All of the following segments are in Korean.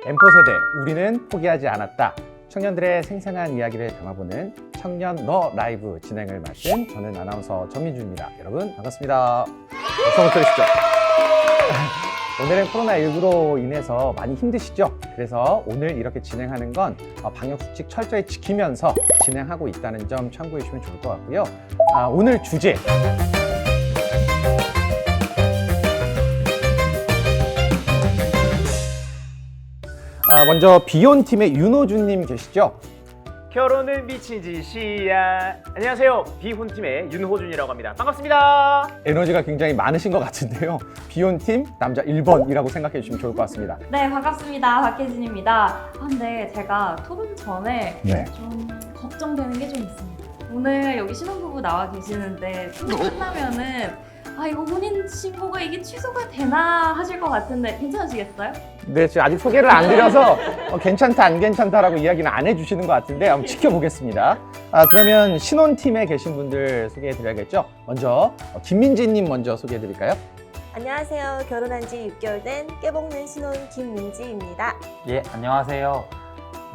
M4 세대, 우리는 포기하지 않았다. 청년들의 생생한 이야기를 담아보는 청년 너 라이브 진행을 맡은 저는 아나운서 전민주입니다. 여러분 반갑습니다. 어서부터 오시죠. 오늘은 코로나19로 인해서 많이 힘드시죠? 그래서 오늘 이렇게 진행하는 건 방역수칙 철저히 지키면서 진행하고 있다는 점 참고해 주시면 좋을 것 같고요. 오늘 주제 먼저 비혼팀의 윤호준님 계시죠? 결혼은 미친 짓이야. 안녕하세요. 비혼팀의 윤호준이라고 합니다. 반갑습니다. 에너지가 굉장히 많으신 것 같은데요. 비혼팀 남자 1번이라고 생각해 주시면 좋을 것 같습니다. 네, 반갑습니다. 박혜진입니다. 근데 제가 토론 전에 네. 좀 걱정되는 게 좀 있습니다. 오늘 여기 신혼부부 나와 계시는데 토론 끝나면은 이거 혼인신고가 이게 취소가 되나 하실 것 같은데 괜찮으시겠어요? 네, 지금 아직 소개를 안 드려서 괜찮다 안 괜찮다라고 이야기는 안 해주시는 것 같은데 한번 지켜보겠습니다. 그러면 신혼팀에 계신 분들 소개해 드려야겠죠? 먼저 김민지님 먼저 소개해 드릴까요? 안녕하세요. 결혼한 지 6개월 된 깨볶는 신혼 김민지입니다. 예, 안녕하세요.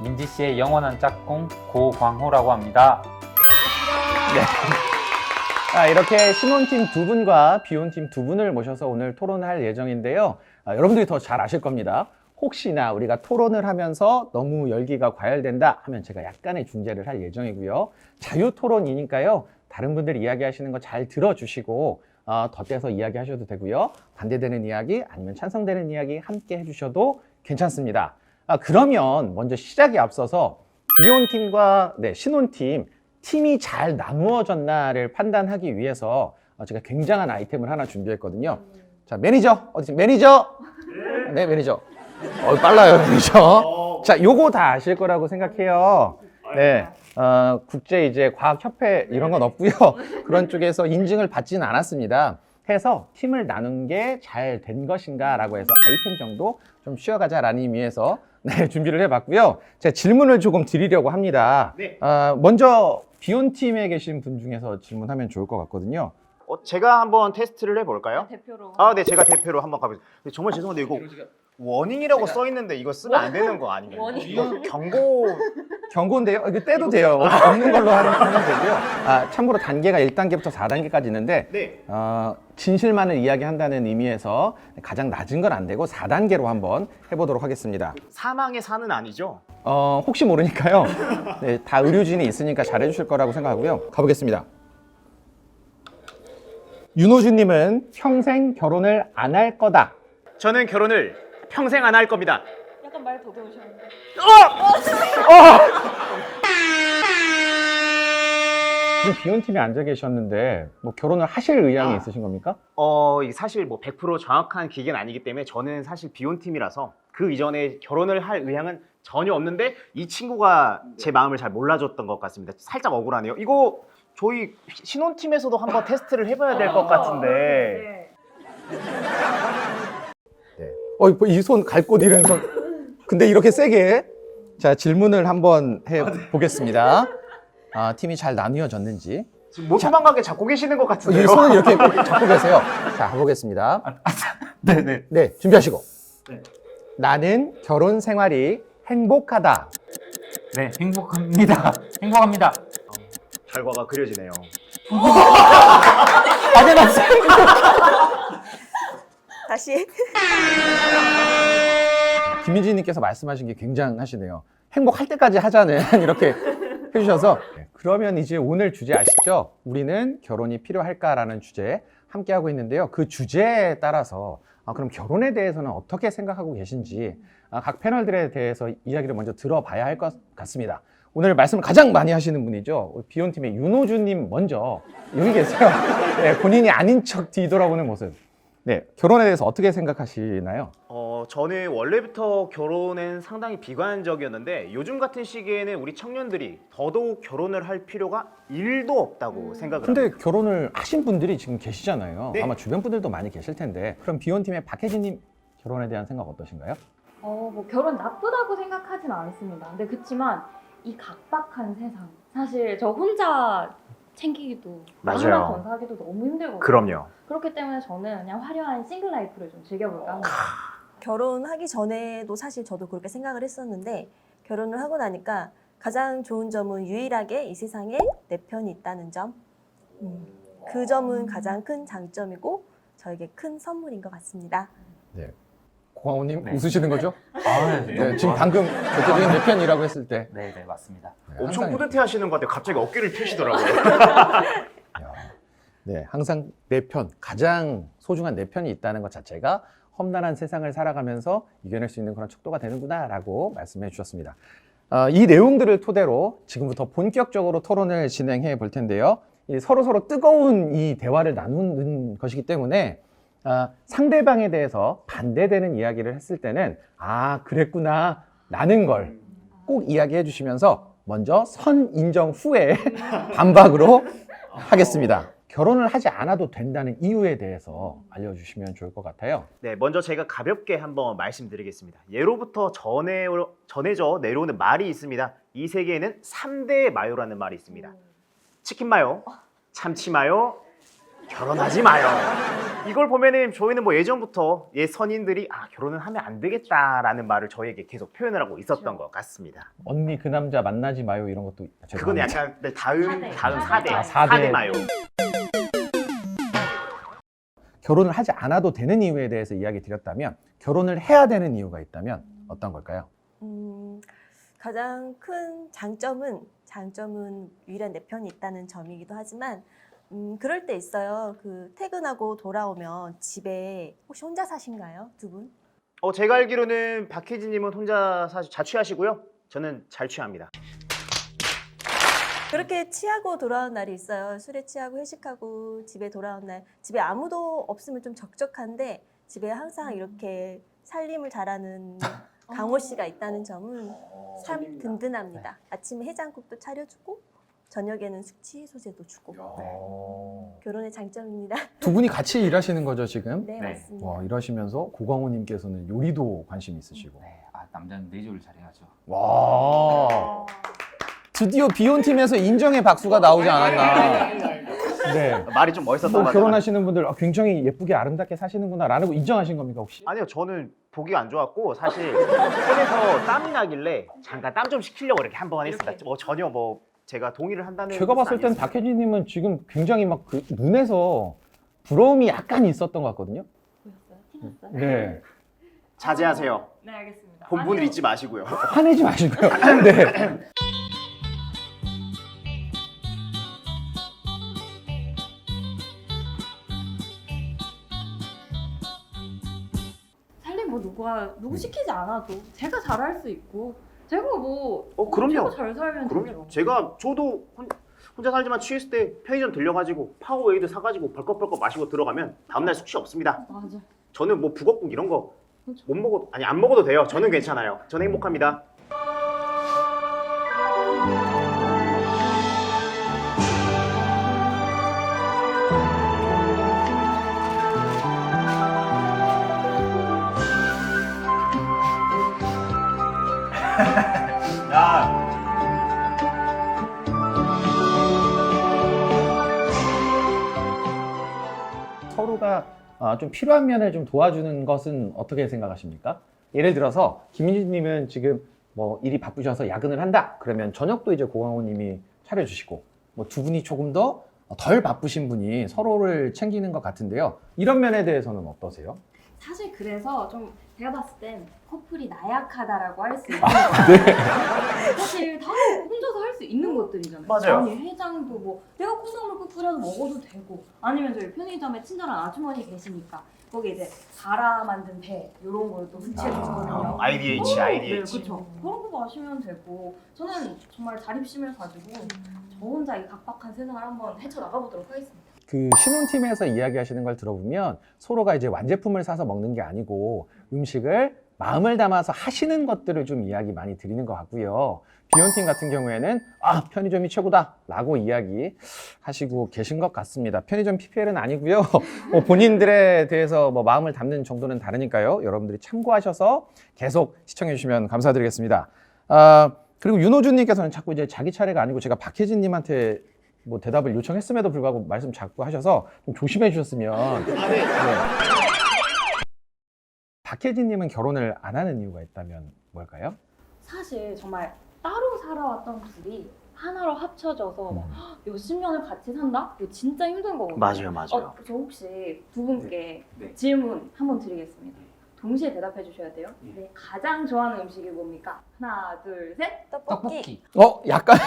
민지 씨의 영원한 짝꿍 고광호라고 합니다. 이렇게 신혼팀 두 분과 비혼팀 두 분을 모셔서 오늘 토론할 예정인데요. 여러분들이 더 잘 아실 겁니다. 혹시나 우리가 토론을 하면서 너무 열기가 과열된다 하면 제가 약간의 중재를 할 예정이고요. 자유토론이니까요. 다른 분들이 이야기하시는 거 잘 들어주시고 덧대서 이야기하셔도 되고요. 반대되는 이야기 아니면 찬성되는 이야기 함께 해주셔도 괜찮습니다. 그러면 먼저 시작에 앞서서 비혼팀과 신혼팀 팀이 잘 나누어졌나를 판단하기 위해서 제가 굉장한 아이템을 하나 준비했거든요. 자, 매니저 어디 매니저? 네, 매니저. 빨라요, 매니저. 자, 요거 다 아실 거라고 생각해요. 네, 국제 이제 과학협회 이런 건 없고요. 그런 쪽에서 인증을 받지는 않았습니다. 해서 팀을 나눈 게 잘 된 것인가라고 해서 아이템 정도 좀 쉬어가자라는 의미에서 준비를 해봤고요. 제가 질문을 조금 드리려고 합니다. 네. 먼저 비혼팀에 계신 분 중에서 질문하면 좋을 것 같거든요. 제가 한번 테스트를 해볼까요? 대표로. 네, 제가 대표로 한번 가보겠습니다. 정말 죄송한데 이거 워닝이라고 써 있는데 이거 쓰면 안 되는 거 아니에요? 워닝. 이거 경고. 경고인데요. 이거 떼도 돼요. 없는 걸로 하면 되고요. 참고로 단계가 1단계부터 4단계까지 있는데 네. 진실만을 이야기한다는 의미에서 가장 낮은 건 안 되고 4단계로 한번 해보도록 하겠습니다. 사망의 사는 아니죠? 혹시 모르니까요. 네, 다 의료진이 있으니까 잘해주실 거라고 생각하고요. 가보겠습니다. 윤호준님은 평생 결혼을 안 할 거다. 저는 결혼을 평생 안 할 겁니다. 약간 말 더듬으셨는데. 지금 비혼팀에 앉아 계셨는데 뭐 결혼을 하실 의향이 있으신 겁니까? 이게 사실 뭐 100% 정확한 기계는 아니기 때문에 저는 사실 비혼팀이라서 그 이전에 결혼을 할 의향은 전혀 없는데 이 친구가 제 마음을 잘 몰라줬던 것 같습니다. 살짝 억울하네요. 이거 저희 신혼팀에서도 한번 테스트를 해봐야 될 것 같은데. 이 손 갈 곳 잃은 손. 근데 이렇게 세게. 자, 질문을 한번 해보겠습니다. 팀이 잘 나뉘어졌는지. 지금 못 도망가게 잡고 계시는 것 이 같은데요. 손을 이렇게 잡고 계세요. 자, 해보겠습니다. 네네. 네, 준비하시고. 네. 나는 결혼 생활이 행복하다. 네, 행복합니다. 행복합니다. 결과가 그려지네요. 다시. 김민지님께서 말씀하신 게 굉장하시네요. 행복할 때까지 하자는 이렇게 해주셔서. 그러면 이제 오늘 주제 아시죠? 우리는 결혼이 필요할까라는 주제 함께 하고 있는데요. 그 주제에 따라서 그럼 결혼에 대해서는 어떻게 생각하고 계신지 각 패널들에 대해서 이야기를 먼저 들어봐야 할 것 같습니다. 오늘 말씀을 가장 많이 하시는 분이죠. 비혼팀의 윤호준님 먼저 여기 계세요. 네, 본인이 아닌 척 뒤돌아보는 모습. 네, 결혼에 대해서 어떻게 생각하시나요? 저는 원래부터 결혼엔 상당히 비관적이었는데 요즘 같은 시기에는 우리 청년들이 더더욱 결혼을 할 필요가 1도 없다고 생각을 근데 합니다. 결혼을 하신 분들이 지금 계시잖아요. 네. 아마 주변 분들도 많이 계실 텐데. 그럼 비혼팀의 박혜진님 결혼에 대한 생각 어떠신가요? 뭐 결혼 나쁘다고 생각하진 않습니다. 근데 그치만 이 각박한 세상. 사실 저 혼자 챙기기도 맞아요. 하나 건사하기도 너무 힘들거든요. 그럼요. 그렇기 때문에 저는 그냥 화려한 싱글 라이프를 좀 즐겨볼까 합니다. 결혼하기 전에도 사실 저도 그렇게 생각을 했었는데 결혼을 하고 나니까 가장 좋은 점은 유일하게 이 세상에 내 편이 있다는 점. 그 점은 가장 큰 장점이고 저에게 큰 선물인 것 같습니다. 고광호님 네. 웃으시는 거죠? 네, 네, 지금 방금 대표적인 내 편이라고 했을 때 네, 네, 맞습니다. 엄청 항상 뿌듯해 하시는 것 같아요. 갑자기 어깨를 펴시더라고요. 야, 네, 항상 내 편, 가장 소중한 내 편이 있다는 것 자체가 험난한 세상을 살아가면서 이겨낼 수 있는 그런 척도가 되는구나라고 말씀해 주셨습니다. 이 내용들을 토대로 지금부터 본격적으로 토론을 진행해 볼 텐데요. 서로 뜨거운 이 대화를 나누는 것이기 때문에 상대방에 대해서 반대되는 이야기를 했을 때는 아, 그랬구나 라는 걸 꼭 이야기해 주시면서 먼저 선 인정 후에 반박으로 하겠습니다. 결혼을 하지 않아도 된다는 이유에 대해서 알려주시면 좋을 것 같아요. 네, 먼저 제가 가볍게 한번 말씀드리겠습니다. 예로부터 전해져 내려오는 말이 있습니다. 이 세계에는 3대 마요라는 말이 있습니다. 치킨 마요, 참치 마요, 결혼하지 마요. 이걸 보면은 저희는 뭐 예전부터 옛 선인들이 결혼은 하면 안 되겠다라는 말을 저희에게 계속 표현을 하고 있었던 것 같습니다. 언니 그 남자 만나지 마요 이런 것도 그건 죄송합니다. 약간 네, 다음 사대. 4대, 아, 사대. 4대 마요. 결혼을 하지 않아도 되는 이유에 대해서 이야기 드렸다면 결혼을 해야 되는 이유가 있다면 어떤 걸까요? 가장 큰 장점은 유일한 내 편이 있다는 점이기도 하지만 그럴 때 있어요. 그 퇴근하고 돌아오면 집에 혹시 혼자 사신가요? 두 분? 제가 알기로는 박혜진님은 혼자 자취하시고요. 저는 잘 취합니다. 그렇게 취하고 돌아온 날이 있어요. 술에 취하고 회식하고 집에 돌아온 날. 집에 아무도 없으면 좀 적적한데 집에 항상 이렇게 살림을 잘하는 강호 씨가 있다는 점은 참 든든합니다. 아침에 해장국도 차려주고 저녁에는 숙취 해소제도 주고. 결혼의 장점입니다. 두 분이 같이 일하시는 거죠 지금? 네, 네. 맞습니다. 와, 일하시면서 고광호님께서는 요리도 관심 있으시고. 네, 남자는 내조를 잘해야죠. 와, 드디어 비혼 팀에서 인정의 박수가 나오지 않았나. 네. 말이 좀 멋있었던 것 뭐 같아요. 결혼하시는 분들 굉장히 예쁘게 아름답게 사시는구나라는 인정하신 겁니까 혹시? 아니요, 저는 보기가 안 좋았고 사실 손에서 땀이 나길래 잠깐 땀 좀 식히려고 이렇게 한번 했습니다. 전혀 제가 동의를 한다는 제가 봤을 땐 아니었습니다. 박혜진님은 지금 굉장히 막 그 눈에서 부러움이 약간 있었던 것 같거든요. 보였어요? 티났어요? 네. 자제하세요. 네, 알겠습니다. 본분을 아니요. 잊지 마시고요. 화내지 마시고요. 네. 살림 뭐 누구 시키지 않아도 제가 잘할 수 있고 제가 뭐 그럼요. 제가 잘 살면 되죠. 저도 혼자 살지만 취했을 때 편의점 들려가지고 파워웨이드 사가지고 벌컥벌컥 마시고 들어가면 다음날 숙취 없습니다. 맞아. 저는 뭐 북엇국 이런 거 그렇죠. 못 먹어도 안 먹어도 돼요. 저는 괜찮아요. 저는 행복합니다. 야. 서로가 좀 필요한 면을 좀 도와주는 것은 어떻게 생각하십니까? 예를 들어서 김민주님은 지금 뭐 일이 바쁘셔서 야근을 한다. 그러면 저녁도 이제 고광호님이 차려주시고 뭐 두 분이 조금 더 덜 바쁘신 분이 서로를 챙기는 것 같은데요. 이런 면에 대해서는 어떠세요? 사실 그래서 좀 제가 봤을 땐 커플이 나약하다라고 할 수 있는 사실 다 혼자서 할 수 있는 것들이잖아요. 맞아요. 아니 해장도 뭐 내가 콩나물 국 끓여서 먹어도 되고 아니면 저희 편의점에 친절한 아주머니 계시니까 거기 이제 갈아 만든 배 이런 걸 또 후치해 주거든요. IDH, 네, IDH. 그렇죠. 그런 거 마시면 되고 저는 정말 자립심을 가지고 저 혼자 이 각박한 세상을 한번 헤쳐나가보도록 하겠습니다. 그 신혼팀에서 이야기하시는 걸 들어보면 서로가 이제 완제품을 사서 먹는 게 아니고 음식을 마음을 담아서 하시는 것들을 좀 이야기 많이 드리는 것 같고요. 비혼팀 같은 경우에는 편의점이 최고다 라고 이야기 하시고 계신 것 같습니다. 편의점 PPL은 아니고요. 본인들에 대해서 뭐 마음을 담는 정도는 다르니까요. 여러분들이 참고하셔서 계속 시청해 주시면 감사드리겠습니다. 그리고 윤호준님께서는 자꾸 이제 자기 차례가 아니고 제가 박혜진님한테 뭐 대답을 요청했음에도 불구하고 말씀 자꾸 하셔서 좀 조심해 주셨으면. 네. 박혜진님은 결혼을 안 하는 이유가 있다면 뭘까요? 사실 정말 따로 살아왔던 둘이 하나로 합쳐져서 막 몇십 년을 같이 산다? 이거 진짜 힘든 거거든요. 맞아요. 저 혹시 두 분께 네. 질문 한번 드리겠습니다. 동시에 대답해 주셔야 돼요. 네, 가장 좋아하는 음식이 뭡니까? 하나, 둘, 셋. 떡볶이. 약간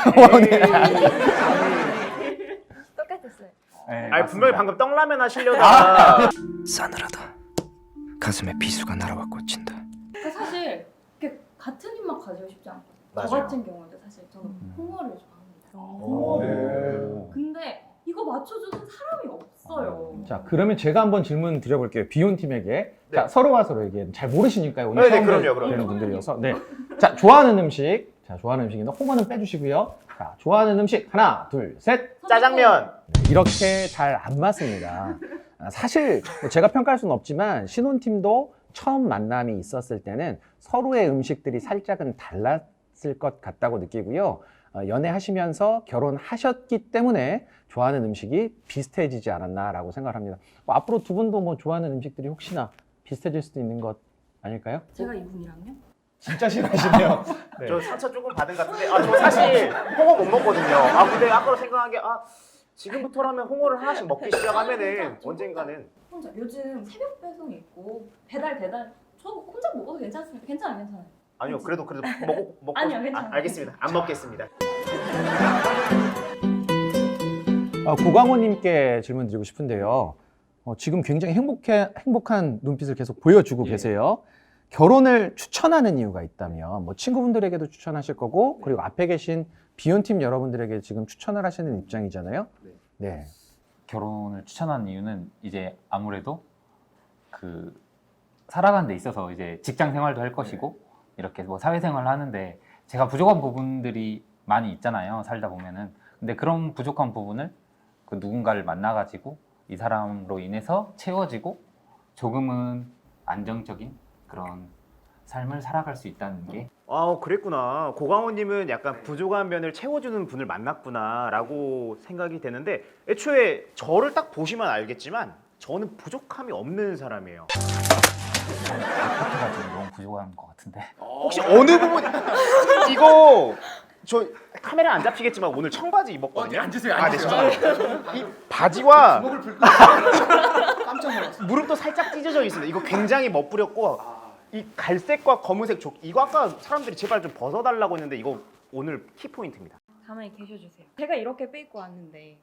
똑같았어요. 네, 아니 분명히 맞습니다. 방금 떡라면 하시려다가 싸늘하다. 가슴에 비수가 날아와 꽂힌다. 그러니까 사실 이렇게 같은 입맛 가지고 싶지 않고 저 맞아요. 같은 경우도 사실 저는 홍어를 좋아합니다. 오. 근데 이거 맞춰주는 사람이 없어요. 자, 그러면 제가 한번 질문 드려볼게요. 비혼 팀에게. 네. 자, 서로가 서로에게 잘 모르시니까요. 오늘 네, 처음 그럼요. 뵈는 분들이어서. 네. 자, 좋아하는 음식. 자, 좋아하는 음식인데 홍어는 빼주시고요. 자, 좋아하는 음식 하나, 둘, 셋. 짜장면. 네, 이렇게 잘 안 맞습니다. 사실 뭐 제가 평가할 수는 없지만 신혼팀도 처음 만남이 있었을 때는 서로의 음식들이 살짝은 달랐을 것 같다고 느끼고요. 연애하시면서 결혼하셨기 때문에 좋아하는 음식이 비슷해지지 않았나라고 생각을 합니다. 뭐 앞으로 두 분도 뭐 좋아하는 음식들이 혹시나 비슷해질 수도 있는 것 아닐까요? 제가 이분이랑요? 진짜 싫어하시네요. 네. 저 상처 조금 받은 것 같은데 저 사실 홍어 못 먹거든요. 근데 아까 생각한 게 지금부터라면 홍어를 하나씩 먹기 시작하면은 언젠가는 혼자 요즘 새벽 배송이 있고 배달 저 혼자 먹어도 괜찮습니다. 괜찮아요. 아니요 그래도 먹고 아니요, 괜찮아요. 알겠습니다. 안 먹겠습니다. 고광호님께 질문 드리고 싶은데요. 지금 굉장히 행복한 눈빛을 계속 보여주고 예. 계세요. 결혼을 추천하는 이유가 있다면 뭐 친구분들에게도 추천하실 거고 그리고 앞에 계신 비혼팀 여러분들에게 지금 추천을 하시는 입장이잖아요. 네. 결혼을 추천한 이유는 이제 아무래도 그 살아가는 데 있어서 이제 직장 생활도 할 것이고 이렇게 뭐 사회생활을 하는데 제가 부족한 부분들이 많이 있잖아요. 살다 보면은. 근데 그런 부족한 부분을 그 누군가를 만나가지고 이 사람으로 인해서 채워지고 조금은 안정적인 그런 삶을 살아갈 수 있다는 게 그랬구나. 고강호님은 약간 부족한 면을 채워주는 분을 만났구나라고 생각이 되는데 애초에 저를 딱 보시면 알겠지만 저는 부족함이 없는 사람이에요. 아파트가 좀 너무 부족한 것 같은데. 혹시 어느 부분 이거 저 카메라 안 잡히겠지만 오늘 청바지 입었거든요. 앉으세요, 네, 죄송합니다. 이 바지와 무릎도 살짝 찢어져 있습니다. 이거 굉장히 멋부렸고 이 갈색과 검은색 이거 아까 사람들이 제발 좀 벗어달라고 했는데 이거 오늘 키포인트입니다. 가만히 계셔주세요. 제가 이렇게 빼입고 왔는데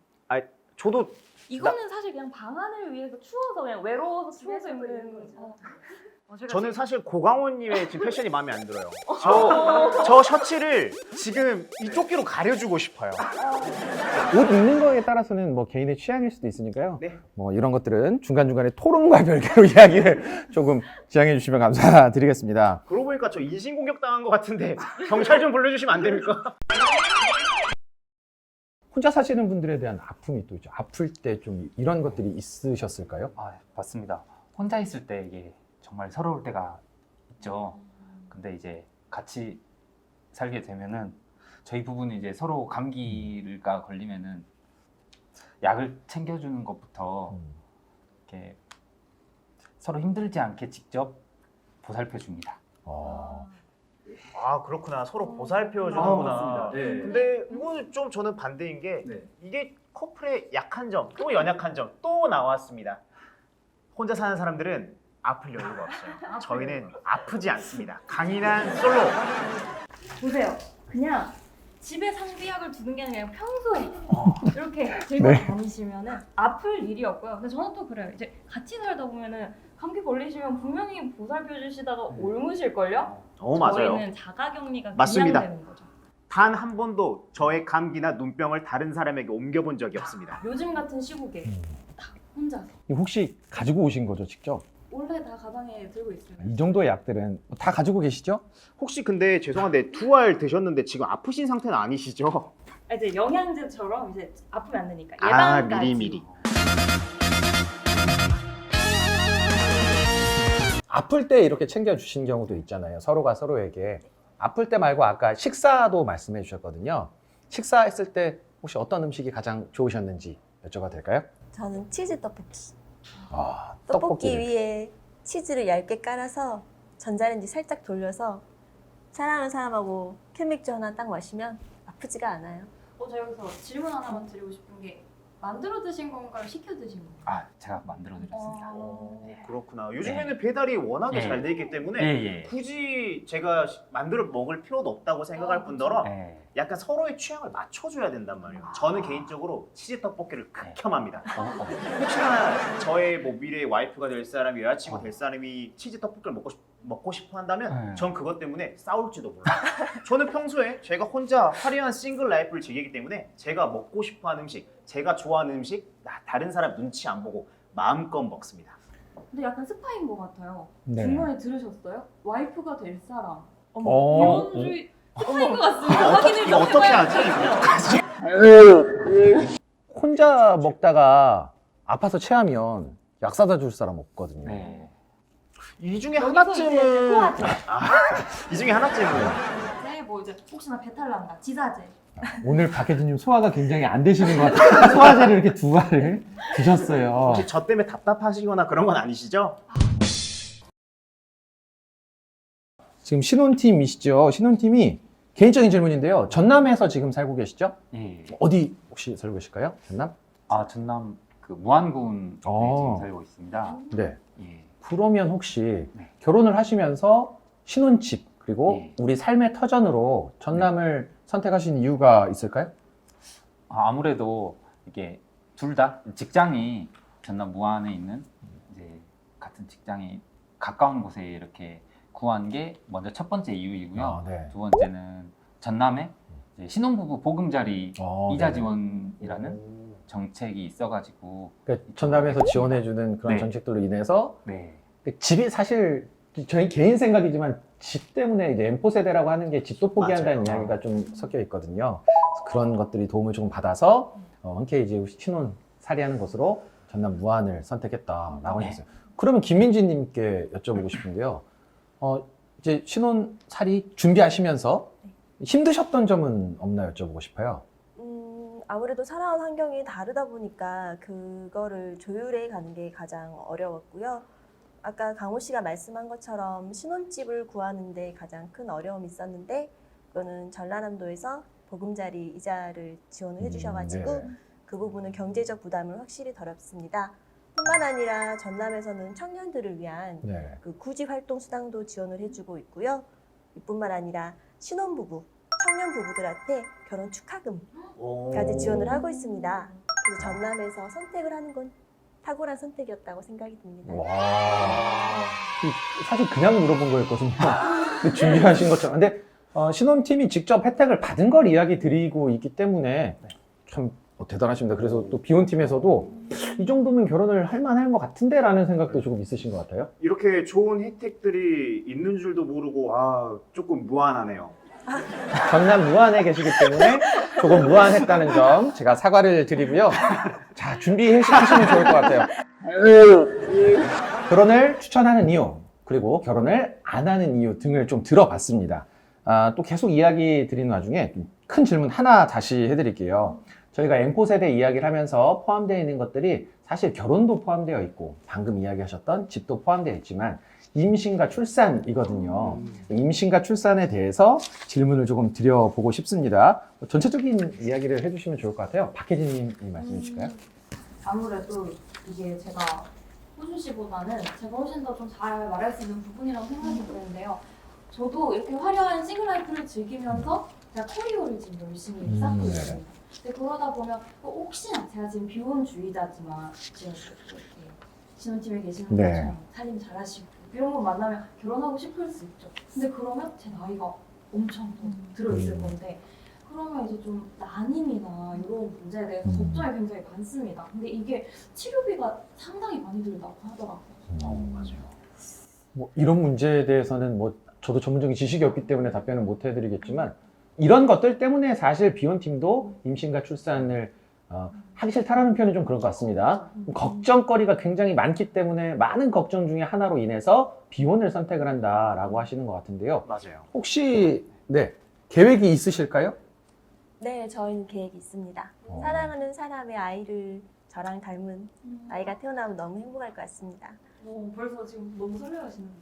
저도 이거는 사실 그냥 방안을 위해서 추워서 그냥 외로워서 추워서 입는 저는 사실 고강호님의 지금 패션이 마음에 안 들어요. 저 셔츠를 지금 이쪽기로 가려주고 싶어요. 옷 입는 거에 따라서는 뭐 개인의 취향일 수도 있으니까요. 네. 뭐 이런 것들은 중간중간에 토론과 별개로 이야기를 조금 지향해 주시면 감사드리겠습니다. 그러고 보니까 저 인신공격 당한 것 같은데 경찰 좀 불러주시면 안 됩니까? 혼자 사시는 분들에 대한 아픔이 또 있죠. 아플 때 좀 이런 것들이 있으셨을까요? 맞습니다. 혼자 있을 때 이게 정말 서러울 때가 있죠. 근데 이제 같이 살게 되면은 저희 부부는 이제 서로 감기가 걸리면은 약을 챙겨주는 것부터 이렇게 서로 힘들지 않게 직접 보살펴 줍니다. 그렇구나. 서로 보살펴주는구나. 맞습니다. 네. 근데 이거는 좀 저는 반대인 게 네. 이게 커플의 약한 점, 또 연약한 점 또 나왔습니다. 혼자 사는 사람들은 아플 여유가 없어요. 저희는 아프지 않습니다. 강인한 솔로. 보세요. 그냥 집에 상비약을 두는 게 아니라 그냥 평소에 이렇게 들고 네. 다니시면은 아플 일이 없고요. 근데 저는 또 그래요. 이제 같이 살다 보면은 감기 걸리시면 분명히 보살펴 주시다가 옮으실걸요? 맞아요. 저희는 자가격리가 맞습니다. 그냥 되는 거죠. 단 한 번도 저의 감기나 눈병을 다른 사람에게 옮겨본 적이 없습니다. 요즘 같은 시국에 다 혼자서 혹시 가지고 오신 거죠, 직접? 원래 다 가방에 들고 있어요. 이 정도의 약들은 다 가지고 계시죠? 혹시 근데 죄송한데 2알 드셨는데 지금 아프신 상태는 아니시죠? 이제 영양제처럼 이제 아프면 안 되니까 예방까지. 미리미리. 아플 때 이렇게 챙겨주신 경우도 있잖아요. 서로가 서로에게. 아플 때 말고 아까 식사도 말씀해 주셨거든요. 식사했을 때 혹시 어떤 음식이 가장 좋으셨는지 여쭤봐도 될까요? 저는 치즈 떡볶이. 아, 떡볶이 떡볶이를. 위에 치즈를 얇게 깔아서 전자레인지 살짝 돌려서 사랑하는 사람하고 캔맥주 하나 딱 마시면 아프지가 않아요. 저 여기서 질문 하나만 드리고 싶은 게 만들어 드신 건가요? 시켜 드신 건가요? 아, 제가 만들어 드렸습니다. 그렇구나. 요즘에는 배달이 워낙에 네. 잘 돼 있기 때문에 예. 굳이 제가 만들어 먹을 필요도 없다고 생각할 뿐더러 예. 약간 서로의 취향을 맞춰줘야 된단 말이에요. 저는 개인적으로 치즈 떡볶이를 극혐합니다. 혹시나 저의 뭐 미래의 와이프가 될 사람이 여자친구 될 사람이 치즈 떡볶이를 먹고 싶어 한다면 네. 전 그것 때문에 싸울지도 몰라요. 저는 평소에 제가 혼자 화려한 싱글 라이프를 즐기기 때문에 제가 먹고 싶어하는 음식, 제가 좋아하는 음식 다른 사람 눈치 안 보고 마음껏 먹습니다. 근데 약간 스파인 것 같아요. 네. 중간에 들으셨어요? 와이프가 될 사람. 어, 비혼주의 스파인 것 같습니다. 확인을 이거 좀 어떻게 해봐야 하지? 혼자 먹다가 아파서 체하면 약 사다 줄 사람 없거든요. 네. 이 중에 여기서 이제 하나쯤은 소화제. 이 중에 하나쯤은 네, 뭐 이제 혹시나 배탈 난다. 지사제. 오늘 박혜진님 소화가 굉장히 안 되시는 것 같아요. 소화제를 이렇게 두 알을 드셨어요. 혹시 저 때문에 답답하시거나 그런 건 아니시죠? 지금 신혼팀이시죠? 신혼팀이 개인적인 질문인데요. 전남에서 지금 살고 계시죠? 예. 어디 혹시 살고 계실까요? 전남? 아, 전남 그 무안군에 어. 지금 살고 있습니다. 네. 예. 그러면 혹시 네. 결혼을 하시면서 신혼집 그리고 네. 우리 삶의 터전으로 전남을 선택하신 이유가 있을까요? 아무래도 이게 둘 다 직장이 전남 무안에 있는 이제 같은 직장이 가까운 곳에 이렇게 구한 게 먼저 첫 번째 이유이고요. 네. 두 번째는 전남에 이제 신혼부부 보금자리 이자 네. 지원이라는 정책이 있어가지고 그러니까 전남에서 지원해주는 그런 네. 정책들로 인해서 네. 집이 사실 저희 개인 생각이지만 집 때문에 이제 M4 세대라고 하는 게 집도 포기한다는 맞아요. 이야기가 좀 섞여 있거든요. 그래서 그런 것들이 도움을 조금 받아서 흔쾌히 이제 신혼 살이하는 곳으로 전남 무안을 선택했다라고 네. 하셨어요. 그러면 김민지님께 여쭤보고 싶은데요. 이제 신혼 살이 준비하시면서 힘드셨던 점은 없나 여쭤보고 싶어요. 아무래도 살아온 환경이 다르다 보니까 그거를 조율해 가는 게 가장 어려웠고요. 아까 강호 씨가 말씀한 것처럼 신혼집을 구하는데 가장 큰 어려움이 있었는데 그거는 전라남도에서 보금자리 이자를 지원을 해주셔가지고 네. 그 부분은 경제적 부담을 확실히 덜었습니다. 뿐만 아니라 전남에서는 청년들을 위한 네. 그 구직 활동 수당도 지원을 해주고 있고요. 이뿐만 아니라 신혼부부, 청년 부부들한테 결혼 축하금까지 지원을 하고 있습니다. 그래서 전남에서 선택을 하는 건 탁월한 선택이었다고 생각이 듭니다. 와. 사실 그냥 물어본 거였거든요. 근데 준비하신 것처럼. 근데 신혼팀이 직접 혜택을 받은 걸 이야기 드리고 있기 때문에 참 대단하십니다. 그래서 또 비혼팀에서도 이 정도면 결혼을 할 만한 것 같은데 라는 생각도 조금 있으신 것 같아요. 이렇게 좋은 혜택들이 있는 줄도 모르고 조금 무안하네요. 전남 무안에 계시기 때문에 조금 무안했다는 점 제가 사과를 드리고요. 자, 준비하시면 좋을 것 같아요. 결혼을 추천하는 이유, 그리고 결혼을 안 하는 이유 등을 좀 들어봤습니다. 또 계속 이야기 드리는 와중에 큰 질문 하나 다시 해드릴게요. 저희가 M4 세대 이야기를 하면서 포함되어 있는 것들이 사실 결혼도 포함되어 있고 방금 이야기하셨던 집도 포함되어 있지만 임신과 출산이거든요. 임신과 출산에 대해서 질문을 조금 드려보고 싶습니다. 전체적인 이야기를 해주시면 좋을 것 같아요. 박혜진님이 말씀해 주실까요? 아무래도 이게 제가 호준 씨보다는 제가 훨씬 더 좀 잘 말할 수 있는 부분이라고 생각이 드는데요. 저도 이렇게 화려한 싱글라이프를 즐기면서 제가 커리어를 지금 열심히 쌓고 있습니다. 근데 그러다 보면 혹시나 제가 지금 비혼주의자지만 지금 이렇게 신혼집에 계시는 네. 것처럼 살림 잘하시고 이런 분 만나면 결혼하고 싶을 수 있죠. 근데 그러면 제 나이가 엄청 더 들어있을 건데 그러면 이제 좀 난임이나 이런 문제에 대해서 걱정이 굉장히 많습니다. 근데 이게 치료비가 상당히 많이 들다고 하더라고요. 맞아요. 뭐 이런 문제에 대해서는 뭐 저도 전문적인 지식이 없기 때문에 답변을 못 해드리겠지만 이런 것들 때문에 사실 비혼팀도 임신과 출산을 하기 싫다라는 표현이 좀 그런 것 같습니다. 걱정거리가 굉장히 많기 때문에 많은 걱정 중에 하나로 인해서 비혼을 선택을 한다라고 하시는 것 같은데요. 맞아요. 혹시 계획이 있으실까요? 네, 저희는 계획이 있습니다. 사랑하는 사람의 아이를 저랑 닮은 아이가 태어나면 너무 행복할 것 같습니다. 벌써 지금 너무 설레하시는데.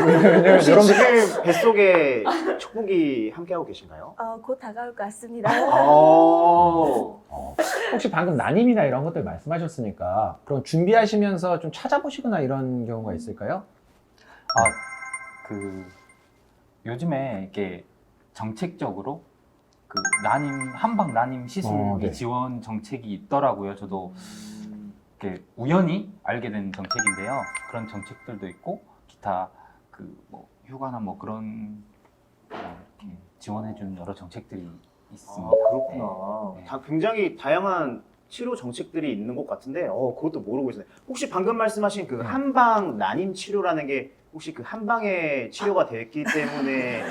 왜냐면 혹시 여러분들 지금 뱃속에 축복이 함께하고 계신가요? 곧 다가올 것 같습니다. 혹시 방금 난임이나 이런 것들 말씀하셨으니까 그럼 준비하시면서 좀 찾아보시거나 이런 경우가 있을까요? 그 요즘에 이게 정책적으로 그 한방 난임 시술 네. 지원 정책이 있더라고요. 저도 이렇게 우연히 알게 된 정책인데요. 그런 정책들도 있고 기타 그 뭐 휴가나 뭐 그런 이렇게 지원해주는 여러 정책들이 있습니다. 그렇구나. 네. 굉장히 다양한 치료 정책들이 있는 것 같은데 그것도 모르고 있어요. 혹시 방금 말씀하신 그 한방 난임 치료라는 게 혹시 그 한방에 치료가 됐기 때문에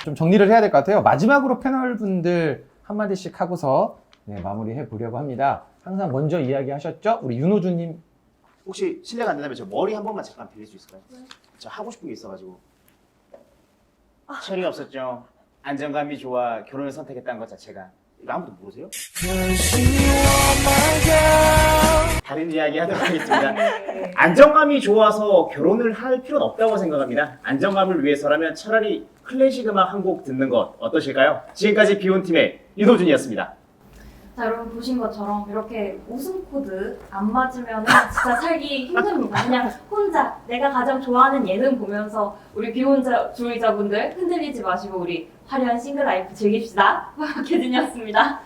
좀 정리를 해야 될 것 같아요. 마지막으로 패널 분들 한마디씩 하고서 마무리해 보려고 합니다. 항상 먼저 이야기하셨죠? 우리 윤호주님. 혹시 실례가 안 된다면 저 머리 한 번만 잠깐 빌릴 수 있을까요? 저 하고 싶은 게 있어가지고. 철이 없었죠. 안정감이 좋아 결혼을 선택했다는 것 자체가. 이거 아무도 모르세요? 다른 이야기 하도록 하겠습니다. 안정감이 좋아서 결혼을 할 필요는 없다고 생각합니다. 안정감을 위해서라면 차라리 클래식 음악 한 곡 듣는 것 어떠실까요? 지금까지 비온팀의 윤호준이었습니다. 자, 여러분 보신 것처럼 이렇게 웃음 코드 안 맞으면 진짜 살기 힘듭니다. 그냥 혼자 내가 가장 좋아하는 예능 보면서 우리 비혼주의자분들 흔들리지 마시고 우리 화려한 싱글 라이프 즐깁시다. 박혜진이었습니다.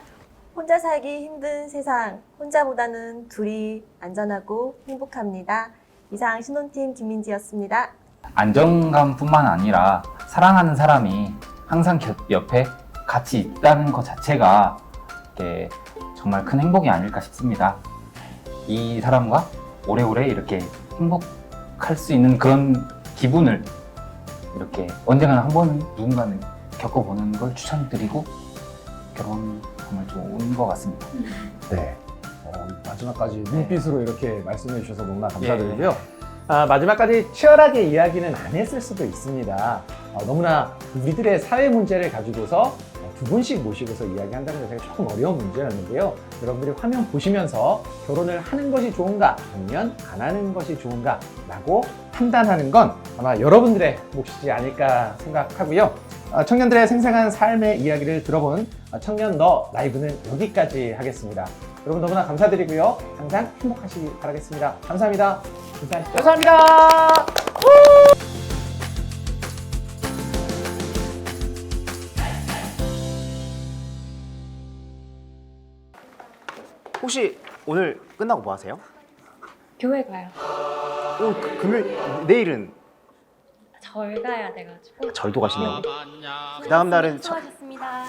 혼자 살기 힘든 세상, 혼자보다는 둘이 안전하고 행복합니다. 이상 신혼팀 김민지였습니다. 안정감뿐만 아니라 사랑하는 사람이 항상 옆에 같이 있다는 것 자체가 이게 정말 큰 행복이 아닐까 싶습니다. 이 사람과 오래오래 이렇게 행복할 수 있는 그런 기분을 이렇게 언젠가는 한 번 누군가는 겪어보는 걸 추천드리고 결혼 정말 좋은 것 같습니다. 네. 마지막까지 눈빛으로 이렇게 말씀해 주셔서 너무나 감사드리고요. 마지막까지 치열하게 이야기는 안 했을 수도 있습니다. 너무나 우리들의 사회 문제를 가지고서 두 분씩 모시고서 이야기한다는 것이 조금 어려운 문제였는데요. 여러분들이 화면 보시면서 결혼을 하는 것이 좋은가 아니면 안 하는 것이 좋은가 라고 판단하는 건 아마 여러분들의 몫이지 않을까 생각하고요. 청년들의 생생한 삶의 이야기를 들어본 청년 너 라이브는 여기까지 하겠습니다. 여러분 너무나 감사드리고요. 항상 행복하시기 바라겠습니다. 감사합니다. 인사하시죠. 감사합니다. 혹시 오늘 끝나고 뭐 하세요? 교회 가요. 금요일 내일은 절 가야 돼가지고. 절도 가시네요. 그 다음 날은 수고하셨습니다.